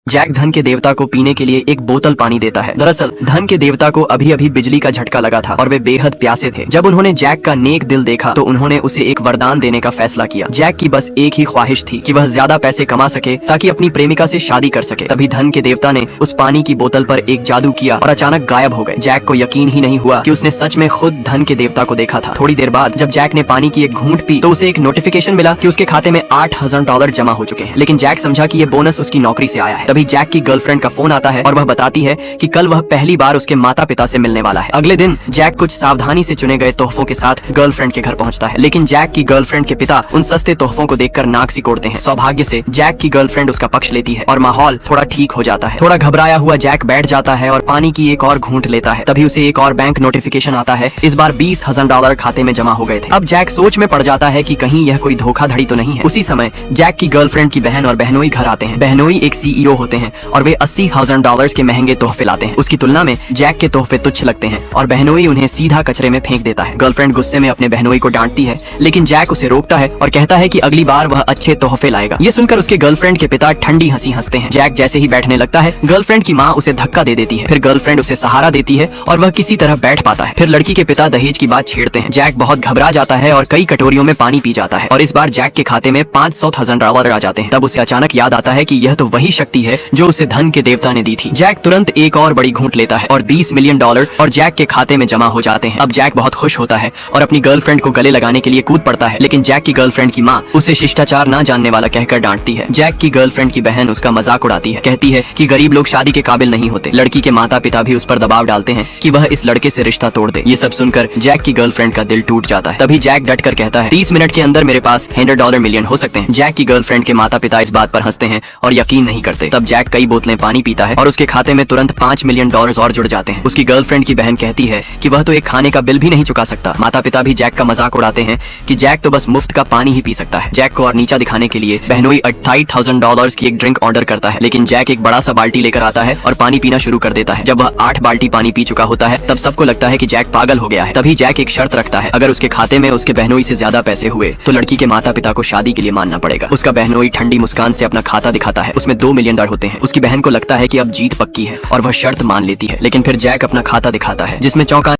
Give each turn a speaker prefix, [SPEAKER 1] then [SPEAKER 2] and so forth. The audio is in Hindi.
[SPEAKER 1] जैक धन के देवता को पीने के लिए एक बोतल पानी देता है। दरअसल धन के देवता को अभी अभी बिजली का झटका लगा था और वे बेहद प्यासे थे। जब उन्होंने जैक का नेक दिल देखा तो उन्होंने उसे एक वरदान देने का फैसला किया। जैक की बस एक ही ख्वाहिश थी कि वह ज्यादा पैसे कमा सके ताकि अपनी प्रेमिका से शादी कर सके। तभी धन के देवता ने उस पानी की बोतल पर एक जादू किया और अचानक गायब हो गए। जैक को यकीन ही नहीं हुआ कि उसने सच में खुद धन के देवता को देखा था। थोड़ी देर बाद जब जैक ने पानी की एक घूंट पी तो उसे एक नोटिफिकेशन मिला कि उसके खाते में $8,000 जमा हो चुके हैं। लेकिन जैक समझा कि ये बोनस उसकी नौकरी से आया है। तभी जैक की गर्लफ्रेंड का फोन आता है और वह बताती है कि कल वह पहली बार उसके माता पिता से मिलने वाला है। अगले दिन जैक कुछ सावधानी से चुने गए तोहफों के साथ गर्लफ्रेंड के घर पहुंचता है। लेकिन जैक की गर्लफ्रेंड के पिता उन सस्ते तोहफों को देखकर नाक सिकोड़ते हैं। सौभाग्य से जैक की गर्लफ्रेंड उसका पक्ष लेती है और माहौल थोड़ा ठीक हो जाता है। थोड़ा घबराया हुआ जैक बैठ जाता है और पानी की एक और घूंट लेता है। तभी उसे एक और बैंक नोटिफिकेशन आता है। इस बार $20,000 खाते में जमा हो गए थे। अब जैक सोच में पड़ जाता है कि कहीं यह कोई धोखाधड़ी तो नहीं है। उसी समय जैक की गर्लफ्रेंड की बहन और बहनोई घर आते हैं। बहनोई एक CEO होते हैं और वे $80,000 के महंगे तोहफे लाते हैं। उसकी तुलना में जैक के तोहफे तुच्छ लगते हैं और बहनोई उन्हें सीधा कचरे में फेंक देता है। गर्लफ्रेंड गुस्से में अपने बहनोई को डांटती है, लेकिन जैक उसे रोकता है और कहता है कि अगली बार वह अच्छे तोहफे लाएगा। ये सुनकर उसके गर्लफ्रेंड के पिता ठंडी हंसी हंसते हैं। जैक जैसे ही बैठने लगता है, गर्लफ्रेंड की माँ उसे धक्का दे देती है। फिर गर्लफ्रेंड उसे सहारा देती है और वह किसी तरह बैठ पाता है। फिर लड़की के पिता दहेज की बात छेड़ते हैं। जैक बहुत घबरा जाता है और कई कटोरियों में पानी पी जाता है और इस बार जैक के खाते में $500,000 आ जाते हैं। तब उसे अचानक याद आता है कि यह तो वही शक्ति है जो उसे धन के देवता ने दी थी। जैक तुरंत एक और बड़ी घूंट लेता है और $20 मिलियन और जैक के खाते में जमा हो जाते हैं। अब जैक बहुत खुश होता है और अपनी गर्लफ्रेंड को गले लगाने के लिए कूद पड़ता है। लेकिन जैक की गर्लफ्रेंड की माँ उसे शिष्टाचार न जानने वाला कहकर डांटती है। जैक की गर्लफ्रेंड की बहन उसका मजाक उड़ाती है, कहती है कि गरीब लोग शादी के काबिल नहीं होते। लड़की के माता पिता भी उस पर दबाव डालते हैं कि वह इस लड़के से रिश्ता तोड़ दे। ये सब सुनकर जैक की गर्लफ्रेंड का दिल टूट जाता है। तभी जैक डट कर कहता है, 30 मिनट के अंदर मेरे पास $100 मिलियन हो सकते हैं। जैक की गर्लफ्रेंड के माता पिता इस बात पर हंसते हैं और यकीन नहीं करते। तब जैक कई बोतलें पानी पीता है और उसके खाते में तुरंत $5 मिलियन और जुड़ जाते हैं। उसकी गर्लफ्रेंड की बहन कहती है कि वह तो एक खाने का बिल भी नहीं चुका सकता। माता पिता भी जैक का मजाक उड़ाते हैं कि जैक तो बस मुफ्त का पानी ही पी सकता है। जैक को और नीचा दिखाने के लिए बहनोई $28,000 की एक ड्रिंक ऑर्डर करता है। लेकिन जैक एक बड़ा सा बाल्टी लेकर आता है और पानी पीना शुरू कर देता है। जब वह 8 बाल्टी पानी पी चुका होता है तब सबको लगता है कि जैक पागल हो गया है। तभी जैक एक शर्त रखता है, अगर उसके खाते में उसके बहनोई से ज्यादा पैसे हुए तो लड़की के माता पिता को शादी के लिए मानना पड़ेगा। उसका बहनोई ठंडी मुस्कान से अपना खाता दिखाता है। उसमें $2 मिलियन होते हैं। उसकी बहन को लगता है कि अब जीत पक्की है और वह शर्त मान लेती है। लेकिन फिर जैक अपना खाता दिखाता है जिसमें चौंका